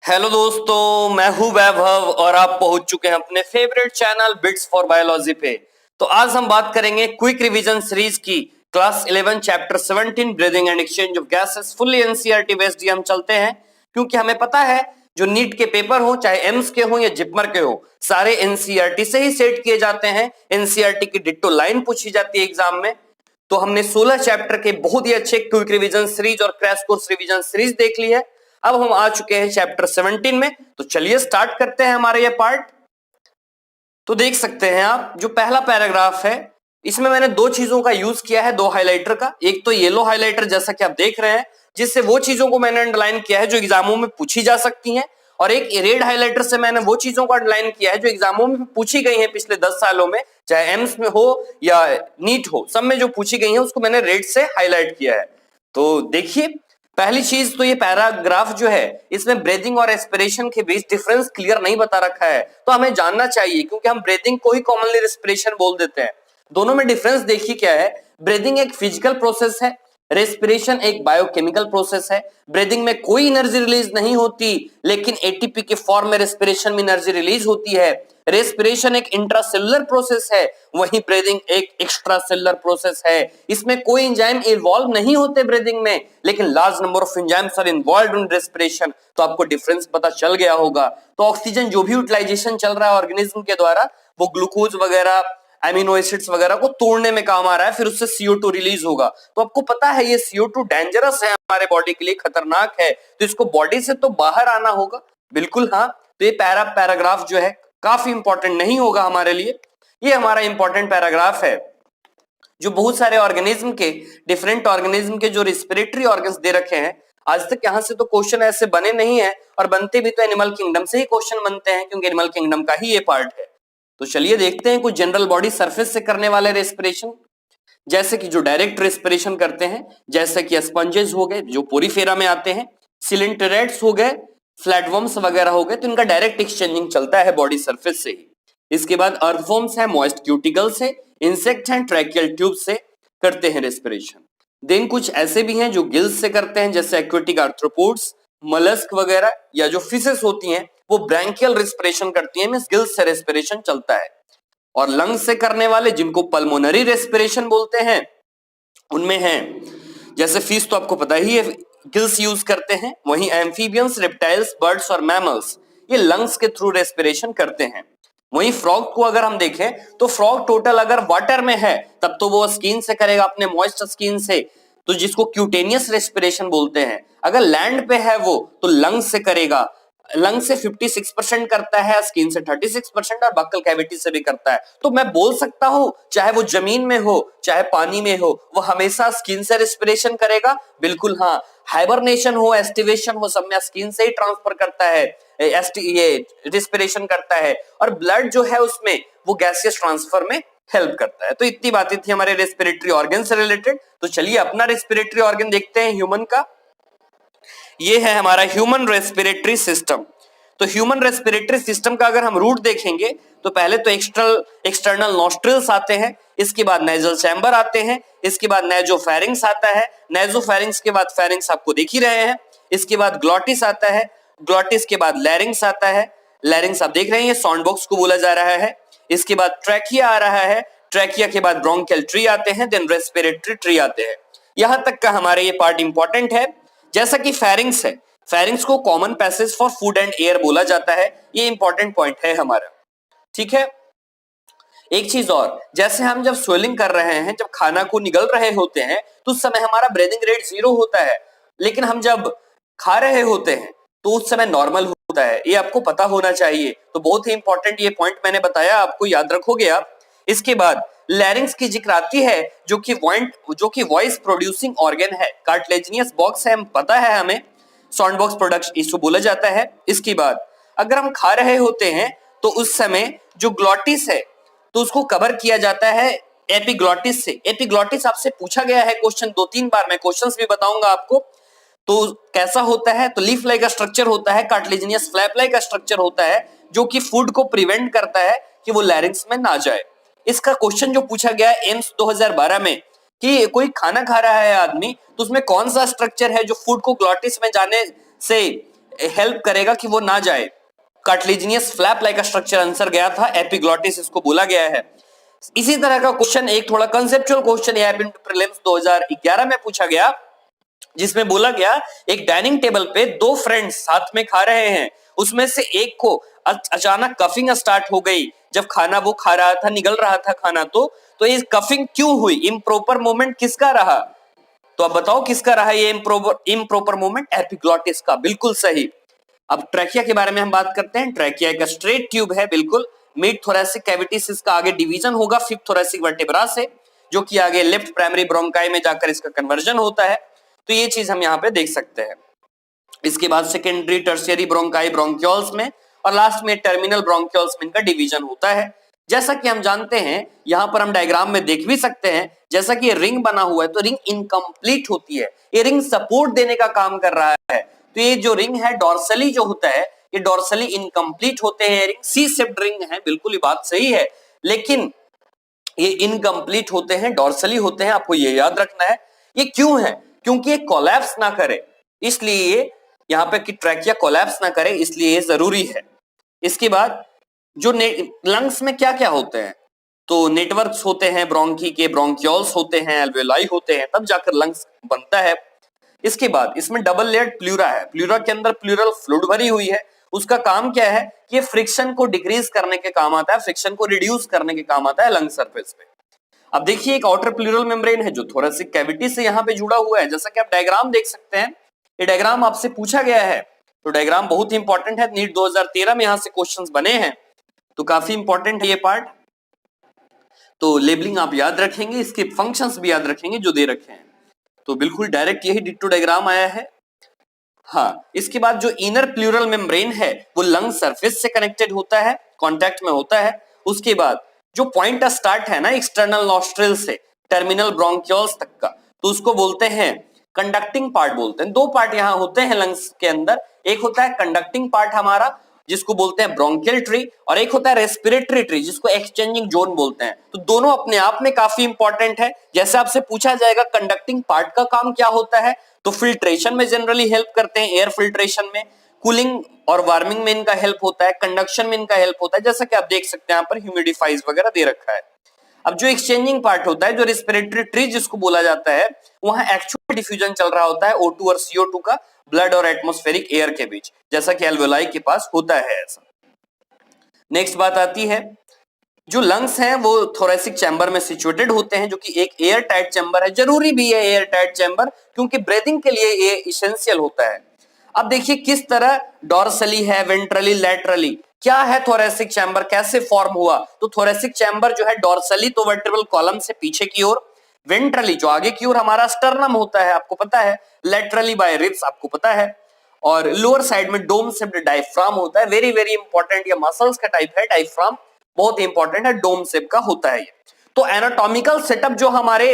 Hello दोस्तों, मैं हूं वैभव और आप पहुंच चुके हैं अपने favourite channel bits for biology पे। तो आज हम बात करेंगे क्विक रिवीजन सीरीज की class 11 chapter 17 breathing and exchange of gases. Fully NCERT based हम चलते हैं क्योंकि हमें पता है जो नीट के पेपर हो, चाहे एम्स के हो या जिपमर के हो, सारे एनसीईआरटी से ही सेट किए जाते हैं। एनसीईआरटी की डिट्टो लाइन पूछी जाती है एग्जाम में। तो हमने 16 चैप्टर के बहुत ही अच्छे क्विक रिवीजन सीरीज और क्रैश कोर्स रिवीजन सीरीज देख ली है। अब हम आ चुके हैं चैप्टर 17 में, तो चलिए स्टार्ट करते हैं हमारे ये पार्ट। तो देख सकते हैं आप जो पहला पैराग्राफ है, इसमें मैंने दो चीजों का यूज किया है, दो हाइलाइटर का। एक तो येलो हाइलाइटर जैसा कि आप देख रहे हैं, जिससे वो चीजों को मैंने अंडरलाइन किया है जो एग्जामों में पूछी जा सकती हैं, और एक रेड हाइलाइटर से मैंने वो चीजों को अंडरलाइन किया है जो एग्जामों में पूछी गई है पिछले 10 सालों में, चाहे एम्स में हो या नीट हो, सब में जो पूछी गई है उसको मैंने रेड से हाईलाइट किया है। तो देखिए, पहली चीज तो ये पैराग्राफ जो है, इसमें ब्रीदिंग और रेस्पिरेशन के बीच डिफरेंस क्लियर नहीं बता रखा है, तो हमें जानना चाहिए क्योंकि हम ब्रीदिंग को ही कॉमनली रेस्पिरेशन बोल देते हैं। दोनों में डिफरेंस देखिए क्या है। ब्रीदिंग एक फिजिकल प्रोसेस है, रेस्पिरेशन एक बायोकेमिकल प्रोसेस है। ब्रीदिंग में कोई एनर्जी रिलीज नहीं होती, लेकिन एटीपी के फॉर्म में रेस्पिरेशन में एनर्जी रिलीज होती है। रेस्पिरेशन एक इंट्रासेलुलर प्रोसेस है, वहीं ब्रीदिंग एक एक्स्ट्रा सेलुलर प्रोसेस है। इसमें कोई एंजाइम इन्वॉल्व नहीं होते ब्रीदिंग में, लेकिन large number of enzymes are involved in respiration. तो आपको डिफरेंस पता चल गया होगा। तो ऑक्सीजन जो भी यूटिलाइजेशन चल रहा है ऑर्गेनिज्म के द्वारा, वो ग्लूकोज वगैरह, एमिनो एसिड्स वगैरह को तोड़ने में काम आ रहा है, फिर उससे CO2 रिलीज होगा। तो आपको पता है ये CO2 डेंजरस है, हमारे बॉडी के लिए खतरनाक है, तो इसको बॉडी से तो बाहर आना होगा। बिल्कुल हाँ। तो ये पैराग्राफ जो है काफी इंपॉर्टेंट नहीं होगा हमारे लिए। ये हमारा इंपॉर्टेंट पैराग्राफ है जो बहुत सारे ऑर्गेनिज्म के, डिफरेंट ऑर्गेनिज्म के जो रिस्पिरेटरी ऑर्गन्स दे रखे हैं। आज तक यहां से तो क्वेश्चन ऐसे बने नहीं है, और बनते भी तो एनिमल किंगडम से ही क्वेश्चन बनते हैं, क्योंकि एनिमल किंगडम का ही ये पार्ट है। तो चलिए देखते हैं कुछ जनरल बॉडी सरफेस से करने वाले रेस्पिरेशन, जैसे कि जो डायरेक्ट रेस्पिरेशन करते हैं, जैसे कि स्पंजेस हो गए जो पोरीफेरा में आते हैं, सिलेंटरेट्स हो गए, फ्लैटवर्म्स वगैरह हो गए, तो इनका डायरेक्ट एक्सचेंजिंग चलता है बॉडी सरफेस से ही। इसके बाद अर्थवर्म्स है, मॉइस्ट क्यूटिकल से, इंसेक्ट हैं, ट्रैकियल ट्यूब से करते हैं रेस्पिरेशन। देन कुछ ऐसे भी हैं जो गिल्स से करते हैं, जैसे एक्वेटिक आर्थ्रोपोड्स, मलस्क वगैरह, या जो फिशेस होती हैं वो ब्रैंकियल रेस्पिरेशन करती हैं, मींस गिल्स से रेस्पिरेशन चलता है। और लंग्स से करने वाले, जिनको पल्मोनरी रेस्पिरेशन बोलते हैं, उनमें हैं जैसे फिश तो आपको पता ही है गिल्स यूज करते हैं, वहीं एम्फीबियंस, रेप्टाइल्स, बर्ड्स और मैमल्स ये लंग्स के थ्रू रेस्पिरेशन करते हैं। वहीं फ्रॉग को अगर हम देखें तो फ्रॉग टोटल अगर वाटर में है तब तो वो स्किन से करेगा, अपने मॉइस्ट स्किन से, तो जिसको क्यूटेनियस रेस्पिरेशन बोलते हैं। अगर लैंड पे है वो तो लंग्स से करेगा, लंग से 56% करता है, स्किन से 36% और बक्कल कैविटी से भी करता है। तो मैं बोल सकता हूं चाहे वो जमीन में हो चाहे पानी में हो, वो हमेशा स्किन से रेस्पिरेशन करेगा। बिल्कुल हाँ। हाइबरनेशन हो, एस्टिवेशन हो, सब में स्किन से ही ट्रांसफर करता है, ये रेस्पिरेशन करता है। और ब्लड जो है उसमें वो गैसियस ट्रांसफर में हेल्प करता है। तो इतनी बातें थी हमारे रेस्पिरेटरी ऑर्गन से रिलेटेड। तो चलिए अपना रेस्पिरेटरी ऑर्गन देखते हैं ह्यूमन का। ये है हमारा ह्यूमन रेस्पिरेटरी सिस्टम। तो ह्यूमन रेस्पिरेटरी सिस्टम का अगर हम रूट देखेंगे तो पहले तो एक्सटर्नल नॉस्ट्रिल्स आते हैं, इसके बाद नेजल चैम्बर आते हैं, इसके बाद नेजोफेरिंक्स आता है, नेजोफेरिंक्स के बाद फेरिंक्स आपको देख ही रहे हैं, इसके बाद ग्लॉटिस आता है, ग्लॉटिस के बाद लैरिंक्स आता है, लैरिंक्स आप देख रहे हैं साउंड बॉक्स को बोला जा रहा है, इसके बाद ट्रैकिया आ रहा है, ट्रैकिया के बाद ब्रोंकियल ट्री आते हैं, देन रेस्पिरेटरी ट्री आते हैं। यहां तक का हमारे ये पार्ट इंपॉर्टेंट है। जैसा कि फेरिंक्स है, फेरिंक्स को common passage for food and air बोला जाता है, ये इंपॉर्टेंट पॉइंट है हमारा। ठीक है। एक चीज और, जैसे हम जब स्वेलिंग कर रहे हैं, जब खाना को निगल रहे होते हैं, तो उस समय हमारा ब्रीदिंग रेट 0 होता है, लेकिन हम जब खा रहे होते हैं तो उस समय नॉर्मल होता है। ये आपको पता होना चाहिए। तो बहुत ही इंपॉर्टेंट ये पॉइंट मैंने बताया, आपको याद रखोगे आप। इसके बाद लैरिंक्स की जिक्र आती है, जो कि वॉइस प्रोड्यूसिंग ऑर्गन है, कार्टिलेजिनियस बॉक्स है, हम पता है हमें, साउंड बॉक्स प्रोडक्शन इसको बोला जाता है। इसके बाद अगर हम खा रहे होते हैं तो उस समय जो ग्लॉटिस है तो उसको कवर किया जाता है एपिग्लॉटिस से। एपिग्लॉटिस आपसे पूछा गया है क्वेश्चन 2-3 बार, मैं क्वेश्चंस भी बताऊंगा आपको। तो कैसा होता है, तो लीफ लाइक का स्ट्रक्चर होता है, कार्टिलेजिनियस फ्लैप लाइक का स्ट्रक्चर होता है, जो कि फूड को प्रिवेंट करता है कि वो लैरिंक्स में ना जाए। इसका क्वेश्चन जो पूछा गया है एम्स 2012 में, कि कोई खाना खा रहा है आदमी, तो उसमें कौन सा स्ट्रक्चर है जो फूड को ग्लॉटिस में जाने से हेल्प करेगा कि वो ना जाए। Cartilaginous flap like structure answer गया था, एपिग्लॉटिस इसको बोला गया है। इसी तरह का क्वेश्चन एक थोड़ा कंसेप्चुअल क्वेश्चन यह प्रीलिम्स 2011 में पूछा गया, जिसमें बोला गया एक डाइनिंग टेबल पे दो फ्रेंड्स साथ में खा रहे हैं, उसमें से एक को अचानक कफिंग स्टार्ट हो गई जब खाना वो खा रहा था, निगल रहा था खाना, तो ये कफिंग क्यों हुई, इम्प्रॉपर मूवमेंट किसका रहा? तो अब बताओ किसका रहा ये इम्प्रॉपर मूवमेंट? एपिग्लॉटिस का, बिल्कुल सही। अब ट्रैकिया के बारे में हम बात करते हैं। ट्रैकिया एक स्ट्रेट ट्यूब है, बिल्कुल। मिड थोरैसिक कैविटी से इसका आगे डिवीजन होगा फिफ्थ थोरैसिक वर्टेब्रा से, जो कि आगे लेफ्ट प्राइमरी ब्रोंकाई में जाकर इसका कन्वर्जन होता है। तो ये चीज हम यहाँ पे देख सकते हैं। इसके बाद सेकेंडरी टर्शियरी ब्रोंकाई ब्रोंक्यूल्स में, और लास्ट में टर्मिनल ब्रोंक्यूल्स में इनका डिवीजन होता है। जैसा कि हम जानते हैं, यहां पर हम डायग्राम में देख भी सकते हैं, जैसा कि ये रिंग बना हुआ है तो रिंग इनकम्प्लीट होती है, ये रिंग सपोर्ट देने का काम कर रहा है। तो ये जो रिंग है डॉर्सली जो होता है, ये डॉर्सली इनकम्प्लीट होते हैं, रिंग सी शेप्ड रिंग है, बिल्कुल ये बात सही है, लेकिन ये इनकम्प्लीट होते हैं, डॉर्सली होते हैं, आपको ये याद रखना है। ये क्यों है? क्योंकि ये कोलैप्स ना करे, इसलिए यहाँ पे कि ट्रैकिया कोलैप्स ना करे, इसलिए ये जरूरी है। इसके बाद जो लंग्स में क्या क्या होते हैं, तो नेटवर्क्स होते हैं, ब्रोंकी के ब्रोंक्यूल्स होते हैं, एल्वेलाई होते हैं, तब जाकर लंग्स बनता है। इसके बाद इसमें डबल लेयर्ड प्लूरा है, प्लूरा के अंदर प्लूरल फ्लूइड भरी हुई है। उसका काम क्या है कि ये फ्रिक्शन को डिक्रीज करने के काम आता है, फ्रिक्शन को रिड्यूस करने के काम आता है लंग सरफेस पे। अब देखिए एक आउटर प्लूरल मेम्ब्रेन है जो थोरैसिक कैविटी से यहाँ पे जुड़ा हुआ है, जैसा कि आप डायग्राम देख सकते हैं। ये डायग्राम आपसे पूछा गया है, तो डायग्राम बहुत ही इंपॉर्टेंट है, नीट 2013 में यहाँ से क्वेश्चंस बने हैं, तो काफी इंपॉर्टेंट है ये पार्ट। तो लेबलिंग आप याद रखेंगे, इसके फंक्शंस भी याद रखेंगे जो दे रखे हैं, तो बिल्कुल डायरेक्ट यही डिट्टो डायग्राम आया है। हाँ, इसके बाद जो इनर प्लूरल मेम्ब्रेन है वो लंग सरफेस से कनेक्टेड होता है, कांटेक्ट में होता है। उसके बाद जो पॉइंट स्टार्ट है ना एक्सटर्नल नॉस्ट्रिल से टर्मिनल ब्रोंक्यूल्स तक का, तो उसको बोलते हैं कंडक्टिंग पार्ट बोलते हैं। दो पार्ट यहाँ होते हैं लंग्स के अंदर, एक होता है कंडक्टिंग पार्ट हमारा जिसको बोलते हैं ब्रोंकियल ट्री, और एक होता है रेस्पिरेटरी ट्री जिसको एक्सचेंजिंग जोन बोलते हैं। तो दोनों अपने आप में काफी इंपॉर्टेंट है। जैसे आपसे पूछा जाएगा कंडक्टिंग पार्ट का काम क्या होता है, तो फिल्ट्रेशन में जनरली हेल्प करते हैं, एयर फिल्ट्रेशन में, कूलिंग और वार्मिंग में इनका हेल्प होता है, कंडक्शन में इनका हेल्प होता है, जैसा कि आप देख सकते हैं यहाँ पर ह्यूमिडिफाइज वगैरह दे रखा है। अब जो एक्सचेंजिंग पार्ट होता है, जो रेस्पिरेटरी ट्री जिसको बोला जाता है, वहां एक्चुअल डिफ्यूजन चल रहा होता है O2 और CO2 का ब्लड और एटमॉस्फेरिक एयर के बीच, जैसा कि एल्वेलाई के पास होता है ऐसा। नेक्स्ट बात आती है, जो लंग्स हैं वो थोरैसिक चैम्बर में सिचुएटेड होते हैं, जो कि एक एयर टाइट चैम्बर है, जरूरी भी है एयर टाइट चैम्बर, क्योंकि ब्रीदिंग के लिए ये इसेंशियल होता है। अब देखिए किस तरह डॉर्सली है, वेंट्रली, लैटरली, क्या है थोरैसिक चैम्बर, कैसे फॉर्म हुआ, तो थोरैसिक चैम्बर जो है डॉर्सली तो वर्टेब्रल कॉलम से पीछे की ओर, वेंट्रली जो आगे की ओर हमारा स्टर्नम होता है आपको पता है, लैटरली बाय रिब्स आपको पता है, और लोअर साइड में डोम शेप्ड डायफ्राम होता है। वेरी वेरी इंपॉर्टेंट, ये मसल्स का टाइप है डायफ्राम, बहुत इंपॉर्टेंट है, डोम शेप का होता है ये। तो एनाटॉमिकल सेटअप जो हमारे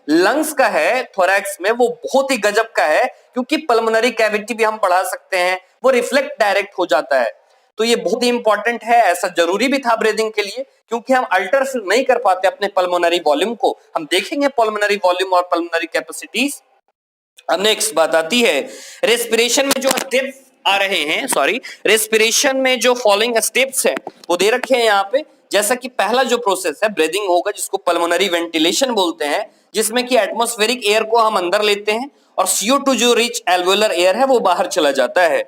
लंग्स का है थोरैक्स में वो बहुत ही गजब का है, क्योंकि पल्मोनरी कैविटी भी हम बढ़ा सकते हैं, वो रिफ्लेक्ट डायरेक्ट हो जाता है। तो ये बहुत ही इंपॉर्टेंट है, ऐसा जरूरी भी था ब्रीदिंग के लिए, क्योंकि हम अल्टर नहीं कर पाते अपने पल्मोनरी वॉल्यूम को। हम देखेंगे पल्मोनरी वॉल्यूम और पल्मोनरी कैपेसिटीज। अब नेक्स्ट बात आती है रेस्पिरेशन में जो स्टेप्स आ रहे हैं, सॉरी, रेस्पिरेशन में जो फॉलोइंग स्टेप्स हैं वो दे रखे हैं यहाँ पे। जैसा कि पहला जो प्रोसेस है ब्रीदिंग होगा, जिसको पल्मोनरी वेंटिलेशन बोलते हैं, जिसमें कि एटमॉस्फेरिक एयर को हम अंदर लेते हैं और CO2 जो रिच एल्वेलर एयर है वो बाहर चला जाता है।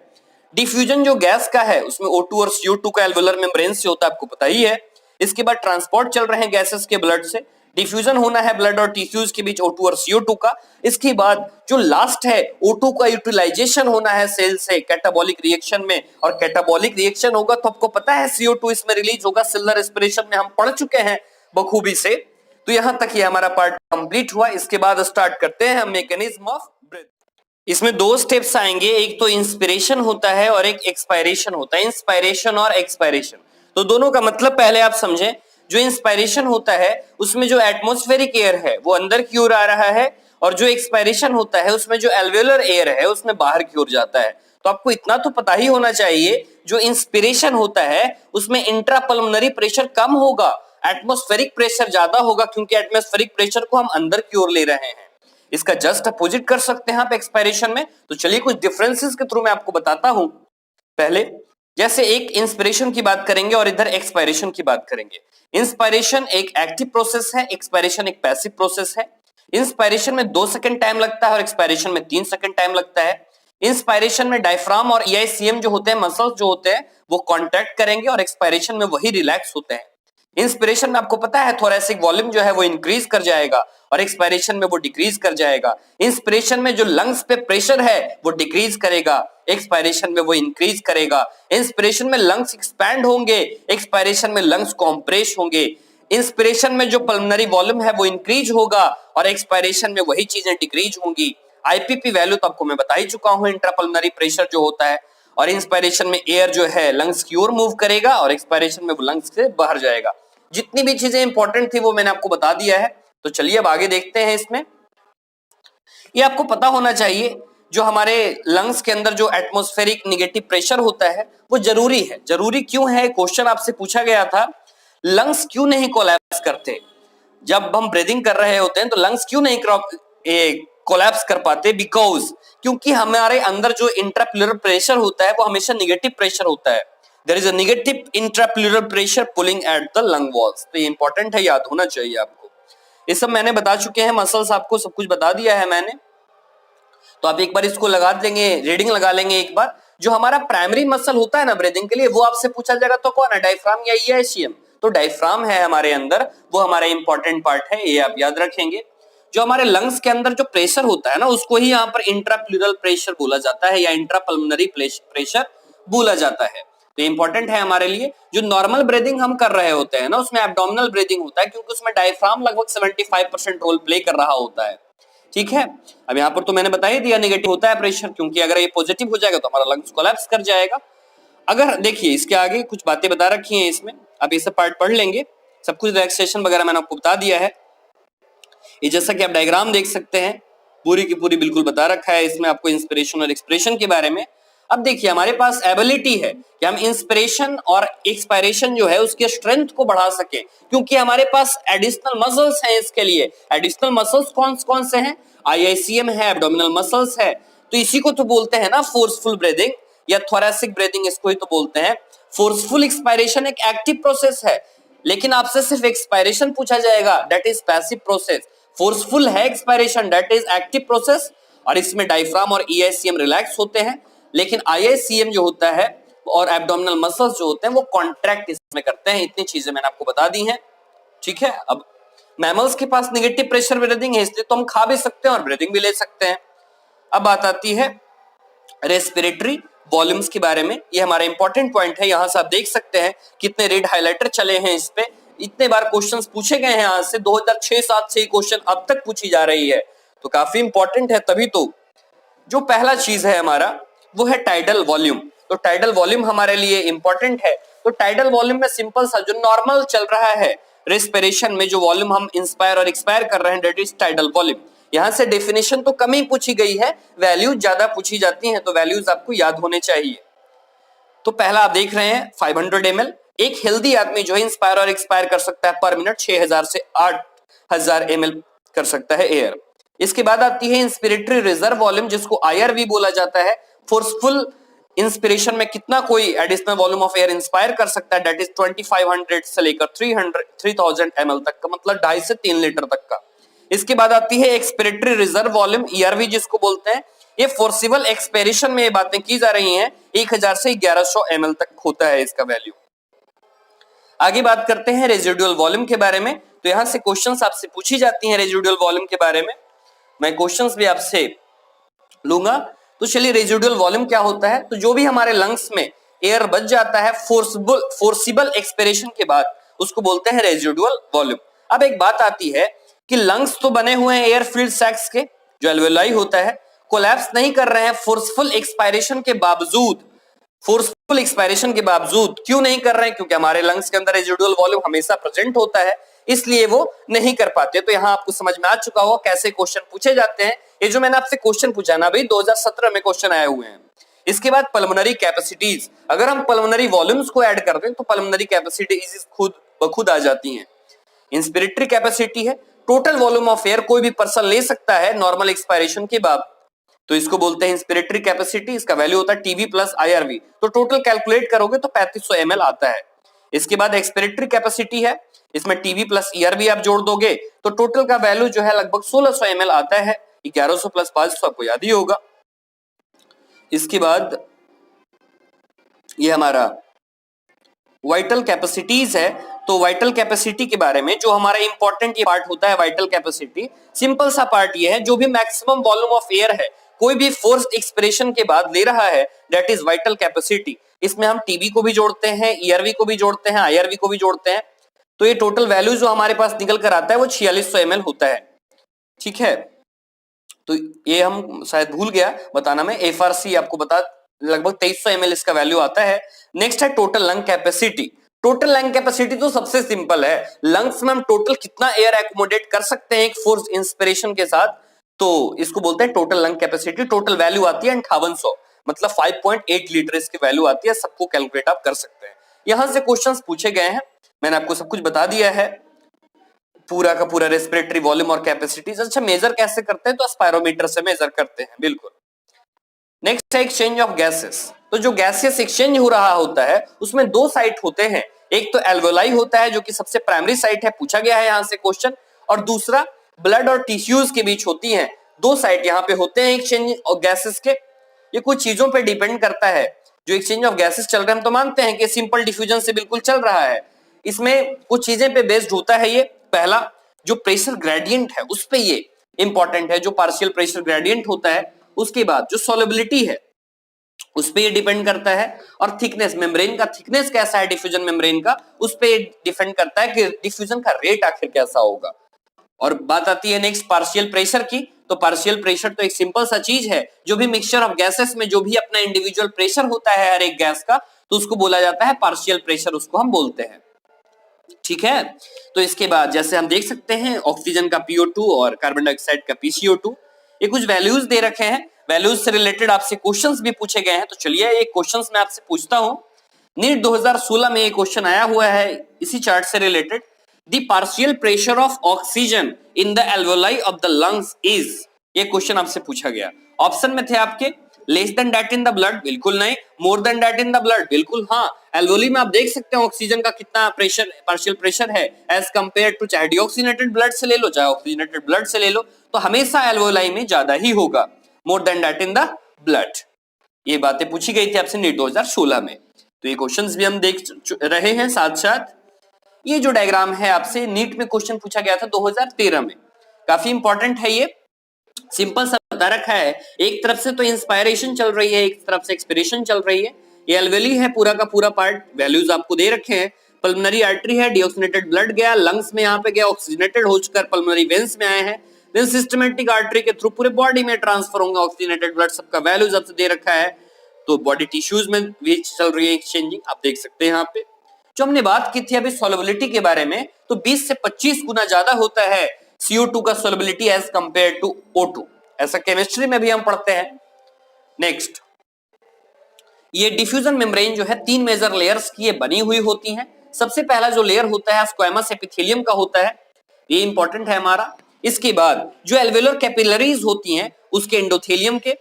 डिफ्यूजन जो गैस का है उसमें O2 और CO2 का एल्वेलर मेम्ब्रेन से होता है, आपको पता ही है। इसके बाद ट्रांसपोर्ट चल रहे हैं गैसेस के ब्लड से, डिफ्यूजन होना है ब्लड और टिश्यूज के बीच O2 और CO2 का। इसके बाद जो लास्ट है O2 का यूटिलाइजेशन होना है सेल से कैटाबॉलिक रिएक्शन में, और कैटाबॉलिक रिएक्शन होगा तो आपको पता है CO2 इसमें रिलीज होगा, सेलुलर रेस्पिरेशन में हम पढ़ चुके हैं बखूबी से। तो यहां तक ये हमारा पार्ट कंप्लीट हुआ। इसके बाद स्टार्ट करते हैं हम मैकेनिज्म ऑफ ब्रीथ। इसमें दो स्टेप्स आएंगे, एक तो इंस्पिरेशन होता है और एक एक्सपायरेशन होता है, इंस्पायरेशन और एक्सपायरेशन। तो दोनों का मतलब पहले आप समझें। जो इंस्पायरेशन होता है उसमें जो एटमॉस्फेरिक एयर है वो अंदर की ओर आ रहा है, और जो एक्सपायरेशन होता है उसमें जो एल्वेलर एयर है उसमें बाहर की ओर जाता है। तो आपको इतना तो पता ही होना चाहिए, जो इंस्पिरेशन होता है उसमें इंट्रापल्मोनरी प्रेशर कम होगा, एटमॉस्फेरिक प्रेशर ज्यादा होगा, क्योंकि एटमॉस्फेरिक प्रेशर को हम अंदर की ओर ले रहे हैं। इसका जस्ट अपोजिट कर सकते हैं आप एक्सपायरेशन में। तो चलिए कुछ डिफरेंसेस के थ्रू मैं आपको बताता हूं। पहले जैसे एक इंस्पिरेशन की बात करेंगे और इधर एक्सपायरेशन की बात करेंगे। इंस्पायरेशन एक एक्टिव प्रोसेस है, एक्सपायरेशन एक पैसिव प्रोसेस है। इंस्पायरेशन में 2 सेकंड टाइम लगता है और एक्सपायरेशन में 3 सेकंड टाइम लगता है। इंस्पायरेशन में डायफ्राम और ईआईसीएम जो होते हैं, मसल्स जो होते हैं, वो कॉन्ट्रैक्ट करेंगे और एक्सपायरेशन में वही रिलैक्स होते हैं। इंस्पिरेशन में आपको पता है थोरैसिक वॉल्यूम जो है वो इंक्रीज कर जाएगा और एक्सपायरेशन में वो डिक्रीज कर जाएगा। इंस्पिरेशन में जो लंग्स पे प्रेशर है वो डिक्रीज करेगा, एक्सपायरेशन में वो इंक्रीज करेगा। इंस्पिरेशन में लंग्स एक्सपैंड होंगे, एक्सपायरेशन में लंग्स कॉम्प्रेस होंगे। इंस्पिरेशन में जो पल्मोनरी वॉल्यूम है वो इंक्रीज होगा और एक्सपायरेशन में वही चीजें डिक्रीज होंगी। आईपीपी वैल्यू तो आपको मैं बता ही चुका हूं, इंट्रापल्मोनरी प्रेशर जो होता है। और इंस्पायरेशन में एयर जो है लंग्स की ओर मूव करेगा और एक्सपायरेशन में वो लंग्स से बाहर जाएगा। जितनी भी चीजें इंपॉर्टेंट थी वो मैंने आपको बता दिया है। तो चलिए अब आगे देखते हैं। इसमें ये आपको पता होना चाहिए, जो हमारे लंग्स के अंदर जो एटमॉस्फेरिक नेगेटिव प्रेशर होता है वो जरूरी है। जरूरी क्यों है? क्वेश्चन आपसे पूछा गया था, लंग्स क्यों नहीं कोलैप्स करते जब हम ब्रीदिंग कर रहे होते हैं, तो लंग्स क्यों नहीं कोलैप्स कर पाते? बिकॉज क्योंकि हमारे अंदर जो इंट्राप्लूरल प्रेशर होता है वो हमेशा नेगेटिव प्रेशर होता है। There is a negative intrapleural pressure pulling at the lung walls. तो ये इंपॉर्टेंट है, याद होना चाहिए आपको। ये सब मैंने बता चुके हैं, मसल्स आपको सब कुछ बता दिया है मैंने। तो आप एक बार इसको लगा देंगे, रीडिंग लगा लेंगे एक बार। जो हमारा प्राइमरी मसल होता है ना ब्रीदिंग के लिए, वो आपसे पूछा जाएगा तो कौन है, डायफ्राम या ईआईसीएम? तो डायफ्राम है हमारे अंदर, वो हमारा इंपॉर्टेंट पार्ट है, ये आप याद रखेंगे। जो हमारे लंग्स के अंदर जो प्रेशर होता है ना, उसको ही यहाँ पर इंट्राप्लूरल प्रेशर बोला जाता है या इंट्रापल्मोनरी प्रेशर बोला जाता है। तो इंपॉर्टेंट है हमारे लिए। जो नॉर्मल ब्रीदिंग हम कर रहे होते हैं ना, उसमें एब्डोमिनल ब्रीदिंग होता है, क्योंकि उसमें डायफ्राम लगभग 75% रोल प्ले कर रहा होता है। ठीक है, अब यहाँ पर तो मैंने बता ही दिया नेगेटिव होता है प्रेशर, क्योंकि अगर ये पॉजिटिव हो जाएगा तो हमारा लंग्स कोलैप्स कर जाएगा। अगर देखिए इसके आगे कुछ बातें बता रखी हैं इसमें, अब ये सब पार्ट पढ़ लेंगे। सब कुछ रिलैक्सेशन वगैरह मैंने आपको बता दिया है। ये जैसा कि आप डायग्राम देख सकते हैं, पूरी की पूरी बिल्कुल बता रखा है इसमें आपको इंस्पिरेशन और एक्सपिरेशन के बारे में। अब देखिए हमारे पास एबिलिटी है कि हम इंस्पिरेशन और एक्सपायरेशन जो है उसके स्ट्रेंथ को बढ़ा सके, क्योंकि हमारे पास एडिशनल मसल्स हैं इसके लिए। एडिशनल मसल्स कौन कौन से हैं? आईआईसीएम है, एब्डोमिनल मसल्स है। तो इसी को तो बोलते हैं ना फोर्सफुल ब्रीदिंग या थोरैसिक ब्रीदिंग, इसको ही तो बोलते हैं। फोर्सफुल एक्सपायरेशन एक एक्टिव प्रोसेस है, लेकिन आपसे सिर्फ एक्सपायरेशन पूछा जाएगा, that is passive process. Forceful है expiration, that is active process, और इसमें डायफ्राम और ईआईसीएम रिलैक्स होते हैं। लेकिन आईआईसीएम जो होता है और एब्डोमिनल मसल्स जो होते हैं वो कॉन्ट्रैक्ट इसमें करते हैं। इतनी चीजें मैंने आपको बता दी हैं। ठीक है, अब मैमल्स के पास नेगेटिव प्रेशर ब्रीदिंग है, इसलिए तो हम खा भी सकते हैं और ब्रीदिंग भी ले सकते हैं। अब बात आती है रेस्पिरेटरी वॉल्यूम्स के बारे में। ये हमारा इंपॉर्टेंट पॉइंट है। यहां से आप देख सकते हैं कितने रेड हाइलाइटर चले हैं इस पे, इतने बार क्वेश्चंस पूछे गए हैं। आज से 2006-7 से क्वेश्चन अब तक पूछी जा रही है, तो काफी इंपॉर्टेंट है। तभी तो जो पहला चीज है हमारा वो है टाइडल वॉल्यूम। तो टाइडल वॉल्यूम हमारे लिए इंपॉर्टेंट है। तो टाइडल वॉल्यूम में सिंपल सा जो नॉर्मल चल रहा है रेस्पिरेशन में, जो वॉल्यूम हम इंस्पायर और एक्सपायर कर रहे हैं, दैट इज टाइडल वॉल्यूम। यहां से डेफिनेशन तो कम ही पूछी गई है, वैल्यूज ज्यादा पूछी जाती हैं, तो वैल्यूज आपको याद होने चाहिए। तो पहला आप देख रहे हैं 500 ml। एक हेल्दी आदमी जो है इंस्पायर और एक्सपायर कर सकता है पर मिनट 6000 से 8000 ml कर सकता है एयर। इसके बाद आती है इंस्पिरेटरी रिजर्व वॉल्यूम, जिसको आईआरवी बोला जाता है। फोर्सफुल इंस्पिरेशन में कितना कोई additional volume of air inspire कर सकता है, दैट इज 2500 से लेकर 3000 ml तक का, मतलब 2.5 से 3 लीटर तक का। इसके बाद आती है एक्सपिरेटरी रिजर्व वॉल्यूम, ईआरवी जिसको बोलते हैं। ये फोर्सिबल एक्सपेरेशन में ये बातें की जा रही हैं, 1000 से 1100 ml तक होता है इसका वैल्यू। आगे बात करते हैं रेजिडुअल वॉल्यूम के बारे में। तो यहां से क्वेश्चंस आपसे पूछी जाती हैं रेजिडुअल वॉल्यूम के बारे में, मैं क्वेश्चंस भी आपसे लूंगा। तो चलिए रेजिडुअल वॉल्यूम क्या होता है? तो जो भी हमारे लंग्स में एयर बच जाता है फोर्सिबल एक्सपिरेशन के बाद, उसको बोलते हैं रेजिडुअल वॉल्यूम। अब एक बात आती है कि लंग्स तो बने हुए हैं एयर फील्ड सैक्स के, जो एल्वेलाई होता है, कोलैप्स नहीं कर रहे हैं फोर्सफुल एक्सपायरेशन के बावजूद। फोर्सफुल एक्सपायरेशन के बावजूद क्यों नहीं कर रहे हैं? क्योंकि हमारे लंग्स के अंदर रेजिडुअल वॉल्यूम हमेशा प्रेजेंट होता है, इसलिए वो नहीं कर पाते। तो यहां आपको समझ में आ चुका होगा कैसे क्वेश्चन पूछे जाते हैं। ये जो मैंने आपसे क्वेश्चन पूछा ना भाई, 2017 में क्वेश्चन आए हुए हैं। इसके बाद पल्मोनरी कैपेसिटीज, अगर हम पल्मोनरी वॉल्यूम्स को ऐड कर दें तो पल्मोनरी कैपेसिटीज खुद ब खुद आ जाती हैं। इंस्पिरेटरी कैपेसिटी है, टोटल वॉल्यूम ऑफ एयर कोई भी पर्सन ले सकता है नॉर्मल एक्सपायरेशन के बाद। तो इसको बोलते हैं इंस्पिरेटरी कैपेसिटी, इसका वैल्यू होता है टीवी प्लस आईआरवी। तो टोटल कैलकुलेट करोगे तो 3500 ml आता है। इसके बाद एक्सपिरेटरी कैपेसिटी है, इसमें टीवी प्लस ईआरवी आप जोड़ दोगे तो टोटल का वैल्यू जो है लगभग 1600 ml आता है। 1100 प्लस 500 आपको याद ही होगा। इसके बाद ये हमारा वाइटल कैपेसिटीज है। तो वाइटल कैपेसिटी के बारे में जो हमारा इंपॉर्टेंट ये पार्ट होता है वाइटल कैपेसिटी, सिंपल सा पार्ट ये है, जो भी मैक्सिमम वॉल्यूम ऑफ एयर है कोई भी फोर्स्ड एक्सपिरेशन के बाद ले रहा है, दैट इज वाइटल कैपेसिटी। इसमें हम टीबी को भी जोड़ते हैं, ईआरवी को भी जोड़ते हैं, आईआरवी को भी जोड़ते हैं। तो ये टोटल वैल्यू जो हमारे पास निकल कर आता है वो 4600 ml होता है। ठीक है, तो ये हम शायद भूल गया बताना में, एफआरसी आपको बता, लगभग 2300 ml इसका वैल्यू आता है। नेक्स्ट है total lung capacity. Total lung capacity तो सबसे सिंपल है, लंग्स में हम टोटल कितना एयर एकोमोडेट कर सकते हैं एक फोर्स इंस्पिरेशन के साथ, तो इसको बोलते हैं total lung capacity. Total value आती है 5800, मतलब 5.8 लीटर इसकी वैल्यू आती है। सबको कैलकुलेट आप कर सकते हैं। यहां से क्वेश्चंस पूछे गए हैं, मैंने आपको सब कुछ बता दिया है, पूरा का पूरा रेस्पिरेटरी वॉल्यूम और कैपेसिटीज। अच्छा, मेजर कैसे करते हैं, तो स्पायरोमीटर से मेजर करते हैं, बिल्कुल। नेक्स्ट है एक्सचेंज ऑफ गैसेस। तो जो गैसेस एक्सचेंज हो रहा होता है उसमें दो साइट होते हैं, एक तो एल्वेलाई होता है जो कि सबसे प्राइमरी साइट है, पूछा गया है यहां से क्वेश्चन, और दूसरा ब्लड और टिश्यूज के बीच होती हैं। दो साइट यहाँ पे होते हैं एक्सचेंज ऑफ गैसेस के। ये कुछ चीजों पे डिपेंड करता है। जो एक्सचेंज ऑफ गैसेस चल रहे हैं हम तो मानते हैं कि सिंपल डिफ्यूजन से बिल्कुल चल रहा है, इसमें कुछ चीजें पे बेस्ड होता है ये। पहला जो प्रेशर ग्रेडियंट है उस पे ये इंपॉर्टेंट है, जो पार्शियल प्रेशर ग्रेडियंट होता है। उसके बाद जो सॉल्युबिलिटी है उस पे ये डिपेंड करता है, और थिकनेस, मेम्ब्रेन का थिकनेस कैसा है डिफ्यूजन मेम्ब्रेन का, उस पे डिपेंड करता है कि डिफ्यूजन का रेट आखिर कैसा होगा। और बात आती है नेक्स्ट पार्शियल प्रेशर की। तो पार्शियल प्रेशर तो एक सिंपल सा चीज है, जो भी मिक्सचर ऑफ गैसेस में जो भी अपना इंडिविजुअल प्रेशर होता है हर एक गैस का, तो उसको बोला जाता है पार्शियल प्रेशर, उसको हम बोलते हैं। ठीक है, तो इसके बाद जैसे हम देख सकते हैं ऑक्सीजन का PO2 और कार्बन डाइऑक्साइड का PCO2, ये कुछ वैल्यूज दे रखे हैं। वैल्यूज से रिलेटेड आपसे क्वेश्चंस भी पूछे गए हैं, तो चलिए ये क्वेश्चंस मैं आपसे पूछता हूं। नीट 2016 में ये क्वेश्चन आया हुआ है इसी चार्ट से related. The partial pressure of oxygen in the alveoli of the lungs is, ये क्वेश्चन आपसे पूछा गया। ऑप्शन में थे आपके less than that in the blood, बिल्कुल नहीं। More than that in the blood, बिल्कुल हाँ। एल्वेओली में आप देख सकते हैं ऑक्सीजन का कितना प्रेशर, पार्शियल प्रेशर है एज कंपेयर टू, चाहे डीऑक्सीनेटेड ब्लड से ले लो चाहे ऑक्सीजनेटेड ब्लड से ले लो, तो हमेशा एल्वेओलाई में ज्यादा ही होगा, more than that in the blood. ये बातें पूछी गई थी आपसे नीट 2016 में। तो ये क्वेश्चंस भी हम देख रहे हैं साथ साथ। ये जो डायग्राम है आपसे नीट में क्वेश्चन पूछा गया था 2013 में, काफी इंपॉर्टेंट है ये। सिंपल सा बता रखा है, एक तरफ से तो इंस्पायरेशन चल रही है, एक तरफ से एक्सपिरेशन चल रही है। ये एल्वेली है पूरा का पूरा पार्ट, वैल्यूज आपको दे रखे हैं। पल्मोनरी आर्टरी है, डीऑक्सीनेटेड ब्लड गया लंग्स में, यहाँ पे गया ऑक्सीजनेटेड होकर पल्मोनरी वेन्स में आए हैं। देन सिस्टमैटिक आर्टरी के थ्रू पूरे बॉडी में ट्रांसफर होगा ऑक्सीजनेटेड ब्लड, सबका वैल्यूज आपसे दे रखा है। तो बॉडी टिश्यूज में भी चल रही है एक्सचेंजिंग, आप देख सकते हैं यहाँ पे। जो हमने बात की थी अभी सॉल्युबिलिटी के बारे में, तो 20 से 25 गुना ज्यादा होता है CO2 का solubility as compare to O2, ऐसा केमिस्ट्री में भी हम पढ़ते हैं। नेक्स्ट, ये डिफ्यूजन मेम्ब्रेन जो है 3 मेजर लेयर्स की ये बनी हुई होती हैं। सबसे पहला जो लेयर होता है स्क्वैमस एपिथेलियम का होता है, ये इंपॉर्टेंट है हमारा। इसके बाद जो एल्वेलर कैपिलरीज होती हैं उसके एंडोथेलियम के,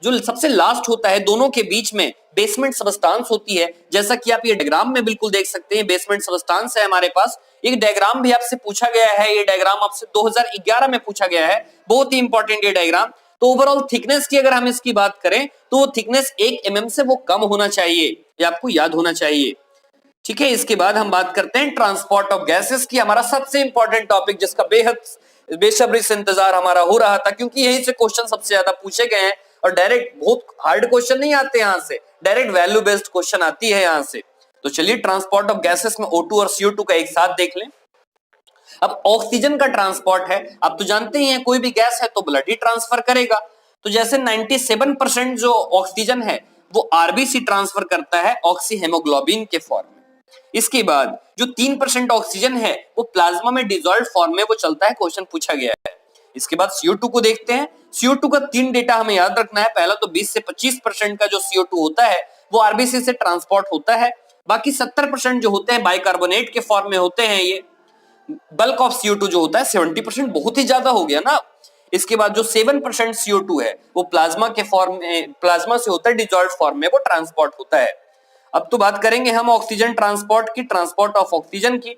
जो सबसे लास्ट होता है दोनों के बीच में बेसमेंट सबस्टांस होती है, जैसा कि आप ये डायग्राम में बिल्कुल देख सकते हैं, बेसमेंट सबस्टांस है हमारे पास। एक डायग्राम भी आपसे पूछा गया है, ये डायग्राम आपसे 2011 में पूछा गया है, बहुत ही इंपॉर्टेंट ये डायग्राम। तो ओवरऑल थिकनेस की अगर हम इसकी बात करें तो वो थिकनेस 1 mm से वो कम होना चाहिए, ये आपको याद होना चाहिए। ठीक है, इसके बाद हम बात करते हैं ट्रांसपोर्ट ऑफ गैसेस की, हमारा सबसे इंपॉर्टेंट टॉपिक, जिसका बेहद बेसब्री से इंतजार हमारा हो रहा था, क्योंकि यहीं से क्वेश्चन सबसे ज्यादा पूछे गए हैं। और डायरेक्ट बहुत हार्ड क्वेश्चन नहीं आते यहाँ से, डायरेक्ट वैल्यू बेस्ड क्वेश्चन आती है यहाँ से। तो चलिए ट्रांसपोर्ट ऑफ गैसेस में O2 और CO2 का एक साथ देख लें। अब ऑक्सीजन का ट्रांसपोर्ट है, आप तो जानते ही हैं कोई भी गैस है तो ब्लड ही ट्रांसफर करेगा। तो जैसे 97% जो ऑक्सीजन है वो आरबीसी ट्रांसफर करता है ऑक्सी हेमोग्लोबिन के फॉर्म में। इसके बाद जो 3% ऑक्सीजन है वो प्लाज्मा में डिसॉल्व्ड फॉर्म में वो चलता है, क्वेश्चन पूछा गया है। इसके बाद CO2 को देखते हैं। CO2 का 3 डेटा हमें याद रखना है। पहला तो 20 से 25% का जो CO2 होता है वो आरबीसी से ट्रांसपोर्ट होता है, बाकी 70% जो होते हैं बाइकार्बोनेट के फॉर्म में होते हैं। ये बल्क ऑफ CO2 जो होता है 70%, बहुत ही ज्यादा हो गया ना। इसके बाद जो 7% CO2 है वो प्लाज्मा के फॉर्म में, प्लाज्मा से होता है डिजॉल्व फॉर्म में वो ट्रांसपोर्ट होता है। अब तो बात करेंगे हम ऑक्सीजन ट्रांसपोर्ट की, ट्रांसपोर्ट ऑफ ऑक्सीजन की।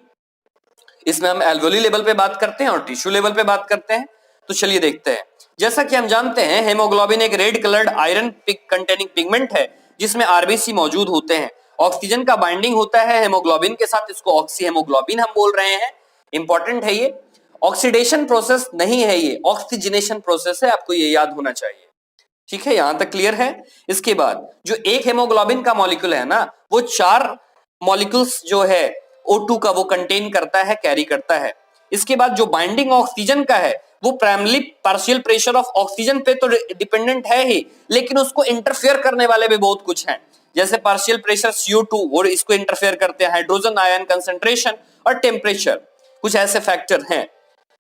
इसमें हम एल्वेओली लेवल पे बात करते हैं और टिश्यू लेवल पे बात करते हैं। तो चलिए देखते हैं। जैसा कि हम जानते हैं हेमोग्लोबिन एक red coloured iron containing pigment है जिसमें आरबीसी मौजूद होते हैं। ऑक्सीजन का बाइंडिंग होता है हेमोग्लोबिन के साथ, इसको ऑक्सी हेमोग्लोबिन हम बोल रहे हैं। इंपॉर्टेंट है ये, ऑक्सीडेशन प्रोसेस नहीं है, ये ऑक्सीजनेशन प्रोसेस है, आपको ये याद होना चाहिए। ठीक है, यहां तक क्लियर है। इसके बाद जो एक हेमोग्लोबिन का मॉलिक्यूल है ना, वो 4 मॉलिक्यूल्स जो है O2 का वो कंटेन करता है, कैरी करता है। इसके बाद जो बाइंडिंग ऑक्सीजन का है वो primary partial pressure of oxygen पे तो डिपेंडेंट है ही, लेकिन उसको इंटरफेयर करने वाले भी बहुत कुछ हैं। जैसे पार्शियल प्रेशर CO2 और इसको इंटरफेयर करते हैं हाइड्रोजन आयन कंसंट्रेशन और टेम्परेचर, कुछ ऐसे फैक्टर हैं।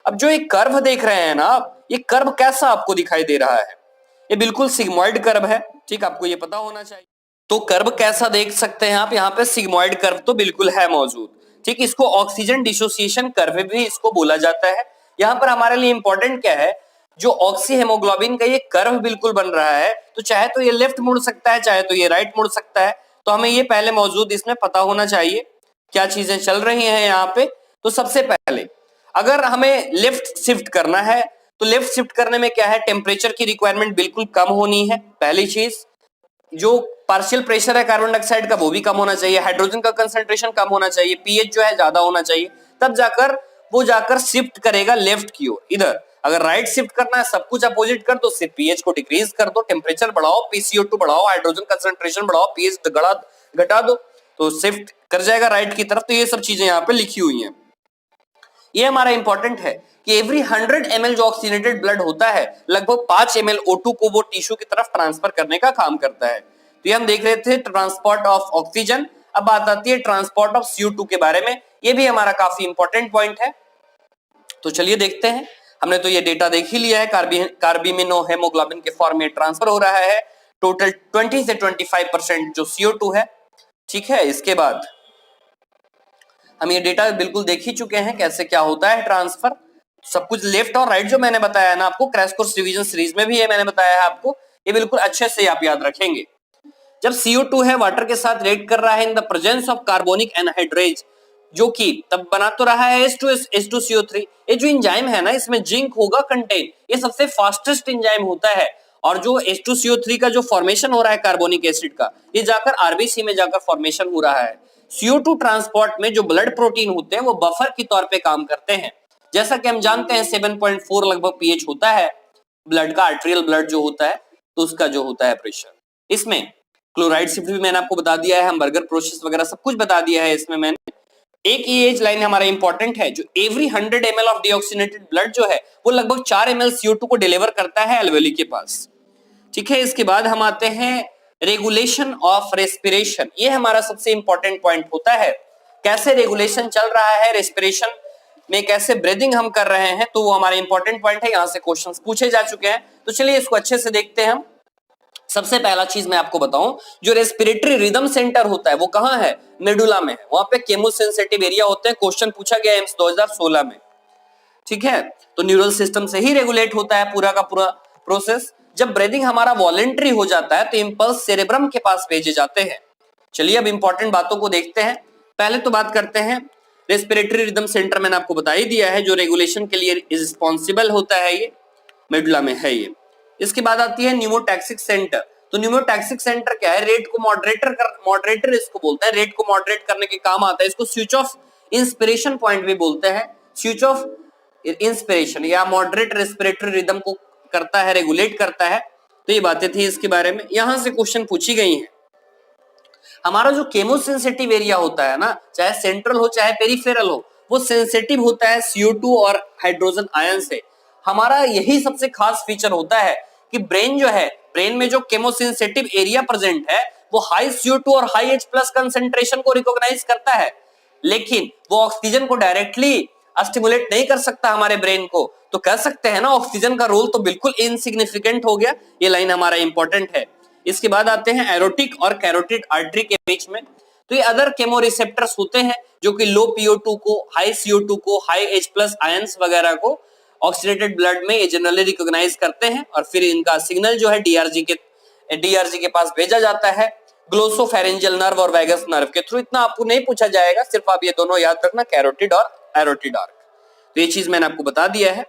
अब जो एक कर्व देख रहे हैं ना आप, ये कर्व कैसा आपको दिखाई दे रहा है? ये बिल्कुल सिग्मोइड कर्व है, ठीक, आपको ये पता होना चाहिए। तो कर्व कैसा देख सकते हैं आप? यहाँ पे सिग्मोइड कर्व तो बिल्कुल है मौजूद, ठीक। इसको ऑक्सीजन डिसोसिएशन कर्व भी इसको बोला जाता है। यहाँ पर हमारे लिए इंपॉर्टेंट क्या है, जो ऑक्सी हेमोग्लोबिन का ये कर्व बिल्कुल बन रहा है, तो चाहे तो ये लेफ्ट मुड़ सकता है, चाहे तो ये राइट मुड़ सकता है। तो हमें ये पहले मौजूद इसमें पता होना चाहिए क्या चीजें चल रही हैं यहाँ पे। तो सबसे पहले अगर हमें लेफ्ट शिफ्ट करना है तो लेफ्ट शिफ्ट करने में क्या है, टेम्परेचर की रिक्वायरमेंट बिल्कुल कम होनी है, पहली चीज। जो पार्शियल प्रेशर है कार्बन डाइऑक्साइड का वो भी कम होना चाहिए, हाइड्रोजन का कंसंट्रेशन कम होना चाहिए, पीएच जो है ज्यादा होना चाहिए, तब जाकर वो जाकर शिफ्ट करेगा लेफ्ट की ओर। इधर अगर राइट शिफ्ट करना है, सब कुछ अपोजिट कर दो, सिर्फ पीएच को डिक्रीज कर दो, टेम्परेचर बढ़ाओ, पीसीओ2 बढ़ाओ, हाइड्रोजन कंसंट्रेशन बढ़ाओ, पीएच घटा दो, तो शिफ्ट कर जाएगा राइट की तरफ। तो ये सब चीजें यहाँ पे लिखी हुई हैं। ये हमारा इंपॉर्टेंट है कि एवरी 100 ml जो ऑक्सीजनेटेड ब्लड होता है, लगभग 5 ml O2 को वो टिश्यू की तरफ ट्रांसफर करने का काम करता है। तो ये हम देख रहे थे ट्रांसपोर्ट ऑफ ऑक्सीजन। अब बात आती है ट्रांसपोर्ट ऑफ CO2 के बारे में, ये भी हमारा काफी इंपॉर्टेंट पॉइंट है। तो चलिए देखते हैं। हमने तो ये डेटा देख ही लिया है, कार्बिमिनो हेमोग्लोबिन के फॉर्म में ट्रांसफर हो रहा है, टोटल 20 से 25% जो CO2 है, ठीक है। इसके बाद हम ये डेटा बिल्कुल देख ही चुके हैं कैसे क्या होता है ट्रांसफर, सब कुछ लेफ्ट और राइट जो मैंने बताया है ना आपको, क्रैश कोर्स रिवीजन सीरीज में भी ये मैंने बताया है आपको, ये बिल्कुल अच्छे से आप याद रखेंगे। जब CO2 है वाटर के साथ रिएक्ट कर रहा है in the presence of carbonic anhydrase, जो कि तब बना तो रहा है H2SO3। ये जो एंजाइम है ना, इसमें जिंक होगा कंटेन, ये सबसे फास्टेस्ट एंजाइम होता है। और जो H2CO3 का जो फॉर्मेशन हो रहा है कार्बोनिक एसिड का, ये जाकर आरबीसी में जाकर फॉर्मेशन हो रहा है। CO2 ट्रांसपोर्ट में जो ब्लड प्रोटीन होते हैं वो बफर के तौर पे काम करते हैं। जैसा कि हम जानते हैं 7.4 लगभग पीएच होता है ब्लड का, आर्टेरियल ब्लड जो होता है, तो उसका जो होता है प्रेशर। इसमें क्लोराइड शिफ्ट भी मैंने आपको बता दिया है, हमबर्गर प्रोसेस वगैरह सब कुछ बता दिया है इसमें मैंने। एक ये एज लाइन हमारा इंपॉर्टेंट है, जो every 100 ml of deoxygenated blood जो है वो लगभग 4 ml CO2 को डिलीवर करता है एल्वेओली के पास, ठीक है। इसके बाद हम आते हैं रेगुलेशन ऑफ रेस्पिरेशन। ये हमारा सबसे इंपॉर्टेंट पॉइंट होता है, कैसे रेगुलेशन चल रहा है रेस्पिरेशन में, कैसे ब्रीदिंग हम कर रहे हैं, तो वो हमारा इंपॉर्टेंट पॉइंट है। यहां से क्वेश्चंस पूछे जा चुके हैं, तो चलिए इसको अच्छे से देखते हैं हम। सबसे पहला चीज मैं आपको बताऊं, जो रेस्पिरेटरी रिदम सेंटर होता है वो कहां है, मेडुला में है, वहां पे केमोसेंसिटिव एरिया होते हैं। क्वेश्चन पूछा गया एम्स 2016 में, ठीक है। तो न्यूरल सिस्टम से ही रेगुलेट होता है पूरा का पूरा प्रोसेस। जब ब्रीदिंग हमारा वॉलेंट्री हो जाता है तो इंपल्स सेरेब्रम के पास भेजे जाते हैं। चलिए अब इंपॉर्टेंट बातों को देखते हैं। पहले तो बात करते हैं रेस्पिरेटरी रिदम सेंटर, मैंने आपको बता ही दिया है, जो रेगुलेशन के लिए रिस्पॉन्सिबल होता है, ये मेडुला में है ये। इसके बाद आती है न्यूमोटैक्सिक सेंटर। तो न्यूमोटैक्सिक सेंटर क्या है, रेट को मॉडरेटर इसको बोलते हैं, रेट को मॉडरेट करने के काम आता है। इसको स्विच ऑफ इंस्पिरेशन पॉइंट भी बोलते हैं, स्विच ऑफ इंस्पिरेशन या मॉडरेट रेस्पिरेटरी रिदम को करता है, रेगुलेट करता है। तो ये बातें थी इसके बारे में, यहां से क्वेश्चन पूछी गई हैं। हमारा जो केमोसेंसिटिव एरिया होता है ना, चाहे सेंट्रल हो चाहे पेरिफेरल हो, वो सेंसिटिव होता है CO2 और हाइड्रोजन आयन से। हमारा यही सबसे खास फीचर होता है कि ब्रेन जो है, ब्रेन में जो केमोसेंसिटिव एरिया प्रेजेंट है वो हाई CO2 और हाई H+ कंसेंट्रेशन को रिकॉग्नाइज करता है, लेकिन वो ऑक्सीजन को डायरेक्टली स्टिमुलेट नहीं कर सकता हमारे ब्रेन को। तो कह सकते हैं ना, ऑक्सीजन का रोल तो बिल्कुल इनसिग्निफिकेंट हो गया। ये लाइन हमारा इंपॉर्टेंट है। इसके बाद आते हैं एरोटिक और कैरोटिड आर्टरी के बीच में। तो ये अदर केमो रिसेप्टर्स होते हैं जो कि लो PO2 को, हाई CO2 को, हाई H+ आयंस वगैरह को ऑक्सीडेटेड ब्लड में ये जनरली रिकॉग्नाइज करते हैं और फिर इनका सिग्नल जो है डीआरजी के पास भेजा जाता है ग्लोसोफेरेंजियल नर्व और वैगस नर्व के थ्रू। इतना आपको नहीं पूछा जाएगा, सिर्फ आप ये दोनों याद रखना, कैरोटिड और एरोटिड आर्क। तो ये चीज मैंने आपको बता दिया है।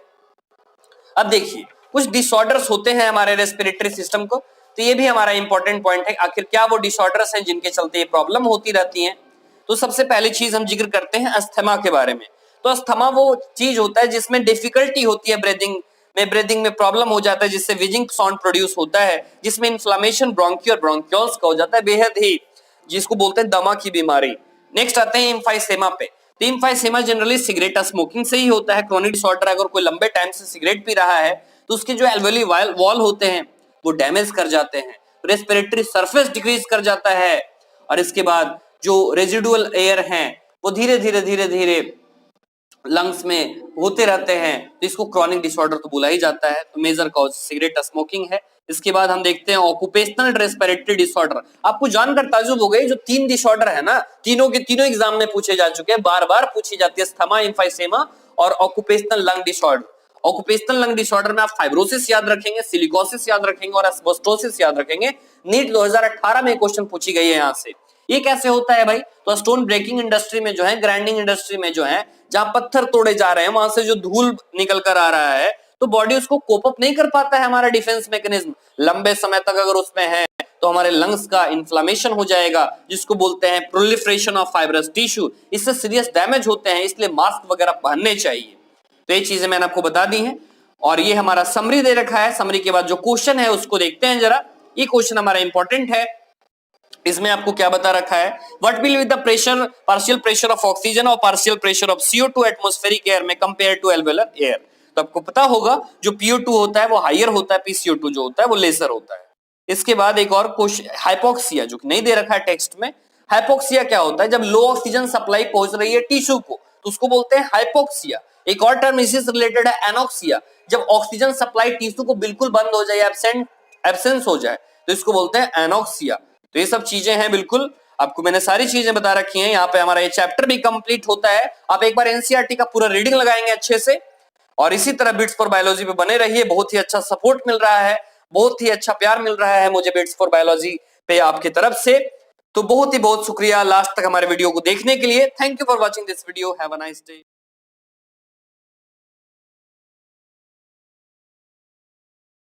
अब देखिए कुछ डिसऑर्डर्स होते हैं हमारे रेस्पिरेटरी सिस्टम को, तो ये भी हमारा इंपॉर्टेंट पॉइंट है। आखिर क्या वो डिसऑर्डर्स हैं जिनके चलते ये प्रॉब्लम होती रहती है। तो सबसे पहली चीज हम जिक्र करते हैं अस्थमा के बारे में। तो अस्थमा वो चीज होता है जिसमें डिफिकल्टी होती है ब्रीदिंग में प्रॉब्लम हो जाता है, जिससे विजिंग साउंड प्रोड्यूस होता है, जिसमें इन्फ्लामेशन ब्रोंकी और ब्रोंक्यूल्स का हो जाता है, बेहद ही जिसको बोलते हैं दमा की बीमारी। नेक्स्ट आते हैं एम्फाइसेमा पे। तो एम्फाइसेमा जनरली सिगरेट स्मोकिंग से ही होता है। क्रोनिक डिसऑर्डर, अगर कोई लंबे टाइम से सिगरेट पी रहा है तो उसके जो एल्वेओली वॉल होते हैं वो डैमेज कर जाते हैं, रेस्पिरेटरी सरफेस डिक्रीज कर जाता है और इसके बाद जो रेजिडुअल एयर हैं वो धीरे धीरे लंग्स में होते रहते हैं, तो इसको क्रॉनिक डिसऑर्डर तो बोला ही जाता है। तो मेजर कॉज सिगरेट स्मोकिंग है। इसके बाद हम देखते हैं ऑक्यूपेशनल रेस्पिरेटरी डिसऑर्डर। आपको जानकर ताजुब हो गई, जो 3 डिसऑर्डर है ना, तीनों के तीनों एग्जाम में पूछे जा चुके हैं, बार बार पूछी जाती है, अस्थमा, एम्फाइसेमा और occupational lung disorder. Occupational lung disorder में आप फाइब्रोसिस याद रखेंगे, सिलिकोसिस याद रखेंगे और एस्बेस्टोसिस याद रखेंगे। नीट 2018 में क्वेश्चन पूछी गई है यहाँ से। ये कैसे होता है भाई? तो स्टोन ब्रेकिंग इंडस्ट्री में जो है, ग्राइंडिंग इंडस्ट्री में जो है, जहां पत्थर तोड़े जा रहे हैं वहां से जो धूल निकल कर आ रहा है, तो बॉडी उसको कोप अप नहीं कर पाता है। हमारा डिफेंस मैकेनिज्म लंबे समय तक अगर उसमें है तो हमारे लंग्स का इन्फ्लामेशन हो जाएगा, जिसको बोलते हैं प्रोलिफरेशन ऑफ फाइब्रस टिश्यू। इससे सीरियस डैमेज होते हैं, इसलिए मास्क वगैरह पहनने चाहिए। तो ये चीजें मैंने आपको बता दी हैं और ये हमारा समरी दे रखा है। समरी के बाद जो क्वेश्चन है उसको देखते हैं जरा। ये क्वेश्चन हमारा इंपॉर्टेंट है। इसमें आपको क्या बता रखा है? What will with the pressure, partial pressure of oxygen और partial pressure of CO2 atmospheric air में कंपेयर टू एल्वेलर एयर। तो आपको पता होगा जो PO2 होता है वो हायर होता है, PCO2 जो होता है वो लेसर होता है। इसके बाद एक और क्वेश्चन, हाइपोक्सिया, जो नहीं दे रखा है टेक्स्ट में। हाइपोक्सिया क्या होता है? जब लो ऑक्सीजन सप्लाई पहुंच रही है टिश्यू को तो उसको बोलते हैं हाइपोक्सिया। एक और टर्म इसी से रिलेटेड है, एनोक्सिया। जब ऑक्सीजन सप्लाई टिश्यू को बिल्कुल बंद हो जाए, एब्सेंस हो जाए, तो इसको बोलते हैं एनोक्सिया। तो ये सब चीजें हैं, बिल्कुल आपको मैंने सारी चीजें बता रखी हैं। यहाँ पे हमारा ये चैप्टर भी कंप्लीट होता है। आप एक बार एनसीईआरटी का पूरा रीडिंग लगाएंगे अच्छे से और इसी तरह बिट्स फॉर बायोलॉजी पे बने रहिए। बहुत ही अच्छा सपोर्ट मिल रहा है, बहुत ही अच्छा प्यार मिल रहा है मुझे बिट्स फॉर बायोलॉजी पे आपकी तरफ से। तो बहुत शुक्रिया लास्ट तक हमारे वीडियो को देखने के लिए। Thank you for watching this video. Have a nice day.